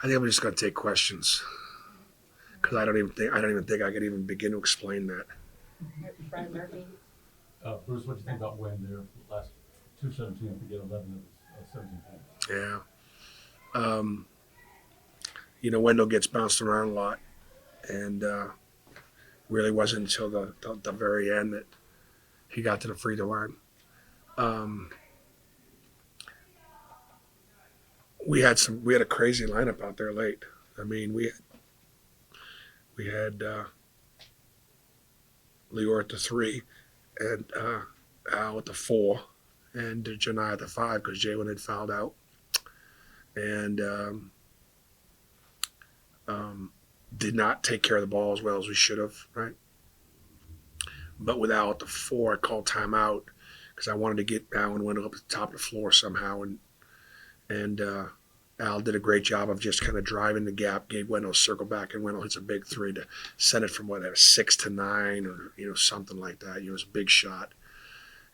I think I'm just going to take questions because I don't even think I could even begin to explain that. Brian Murphy. Bruce, what do you think about Wayne there? Last 217 to get 11 of 17 points. Yeah. Um, Wendell gets bounced around a lot, and really wasn't until the very end that he got to the free throw line. Um, we had a crazy lineup out there late. I mean, we had Lior at the 3, and Al at the 4, and Janai at the 5 because Jalen had fouled out, and did not take care of the ball as well as we should have, right? But with Al at the 4, I called timeout because I wanted to get Al and Wendell up at the top of the floor somehow, and Al did a great job of just kind of driving the gap, gave Wendell a circle back, and Wendell hits a big 3 to send it from 6 to 9 or something like that. It was a big shot,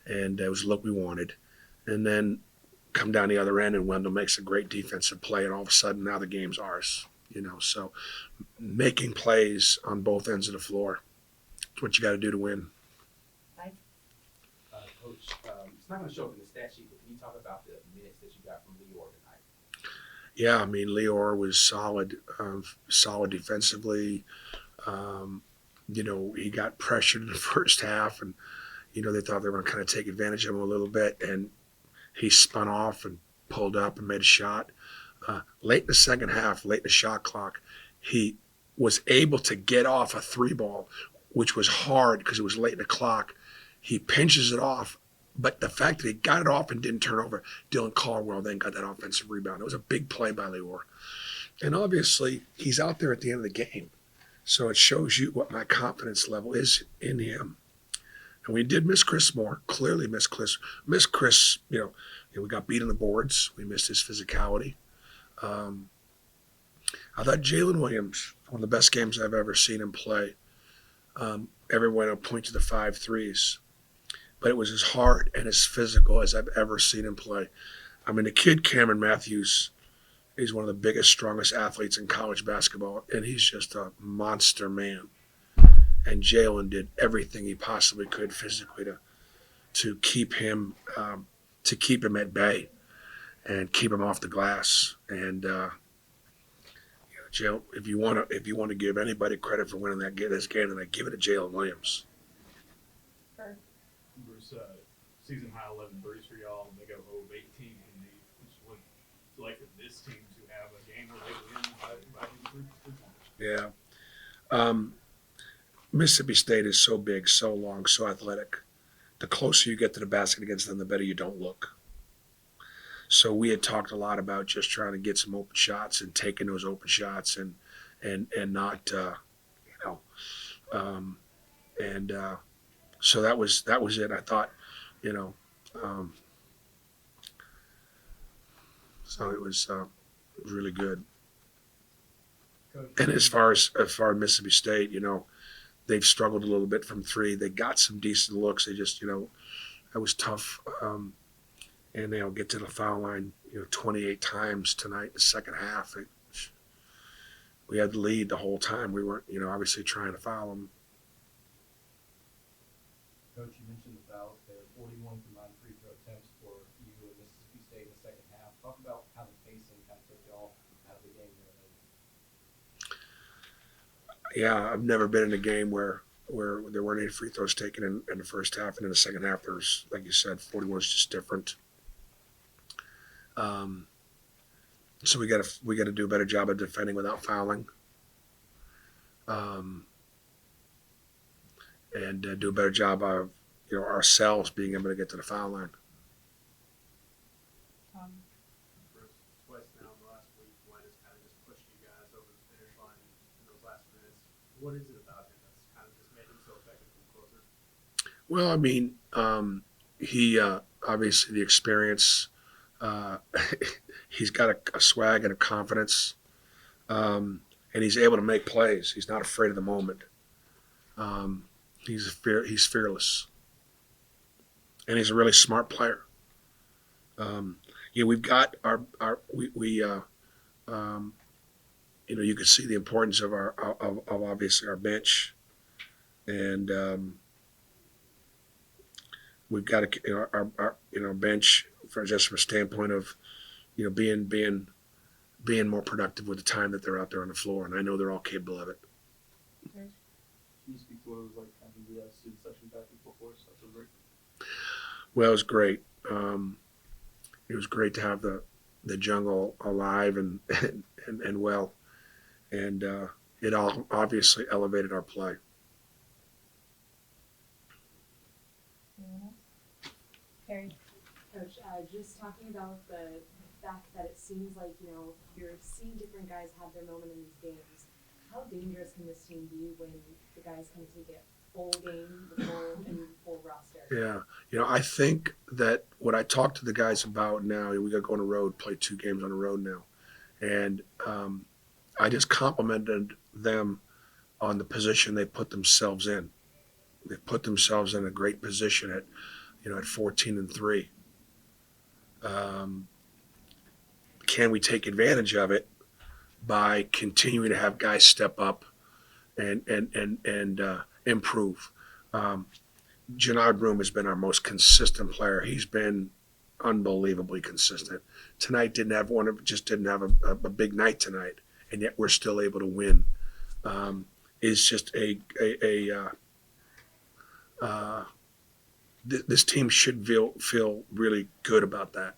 and it was the look we wanted. And then come down the other end, and Wendell makes a great defensive play, and all of a sudden now the game's ours. So making plays on both ends of the floor, it's what you got to do to win. Coach, it's not going to show up in the stat sheet, but can you talk about the minutes that you got from Lior tonight? Yeah, I mean, Lior was solid defensively. He got pressured in the first half, and they thought they were going to kind of take advantage of him a little bit, and he spun off and pulled up and made a shot. Late in the second half, late in the shot clock, he was able to get off a 3 ball, which was hard because it was late in the clock. He pinches it off, but the fact that he got it off and didn't turn over, Dylan Caldwell then got that offensive rebound. It was a big play by Lior. And obviously, he's out there at the end of the game. So it shows you what my confidence level is in him. And we did miss Chris Moore, clearly miss Chris. We got beat on the boards. We missed his physicality. I thought Jalen Williams, one of the best games I've ever seen him play. Everyone will point to the 5 threes. But it was as hard and as physical as I've ever seen him play. I mean, the kid Cameron Matthews is one of the biggest, strongest athletes in college basketball, and he's just a monster man. And Jalen did everything he possibly could physically to keep him at bay and keep him off the glass. And Jalen, if you want to give anybody credit for winning this game, then I give it to Jalen Williams. Bruce, season high 11 threes for y'all. They go 0 of 18 in what it's like for this team to have a game where they win by 3 points. Yeah. Mississippi State is so big, so long, so athletic. The closer you get to the basket against them, the better you don't look. So we had talked a lot about just trying to get some open shots and taking those open shots and not, so that was it. I thought, so it was really good. Coach, And as far as Mississippi State, they've struggled a little bit from 3. They got some decent looks. They just, that was tough. And they'll get to the foul line, 28 times tonight in the second half. We had the lead the whole time. We weren't, obviously trying to foul them. Coach, you mentioned the fouls there. 41 combined free throw attempts for you and Mississippi State in the second half. Talk about how the pacing kind of took y'all out of the game there. Yeah, I've never been in a game where there weren't any free throws taken in the first half, and in the second half there was, like you said, 41 is just different. So we got to do a better job of defending without fouling, and do a better job of ourselves being able to get to the foul line. Bruce, twice now in the last week, Glenn has kind of just pushed you guys over the finish line in those last minutes. What is it about him that's kind of just made him so effective from closer? Well, I mean, he obviously the experience. He's got a swag and a confidence, and he's able to make plays. He's not afraid of the moment. He's fearless, and he's a really smart player. We've got you can see the importance of of obviously our bench, and we've got to our bench for just from a standpoint of being more productive with the time that they're out there on the floor, and I know they're all capable of it. Can you speak to what it was like having the student section back in full force after the break? Well, it was great. It was great to have the jungle alive and and well, and it all obviously elevated our play. Carrie? Coach, just talking about the fact that it seems like, you're seeing different guys have their moment in these games. How dangerous can this team be when the guys kind of take it full game, the full roster? Yeah, I think that what I talked to the guys about now, we got to go on the road, play 2 games on the road now, and I just complimented them on the position they put themselves in. They put themselves in a great position at 14-3. Can we take advantage of it by continuing to have guys step up and improve? Jannard Broom has been our most consistent player. He's been unbelievably consistent. Tonight didn't have a big night tonight, and yet we're still able to win. It's just this team should feel really good about that.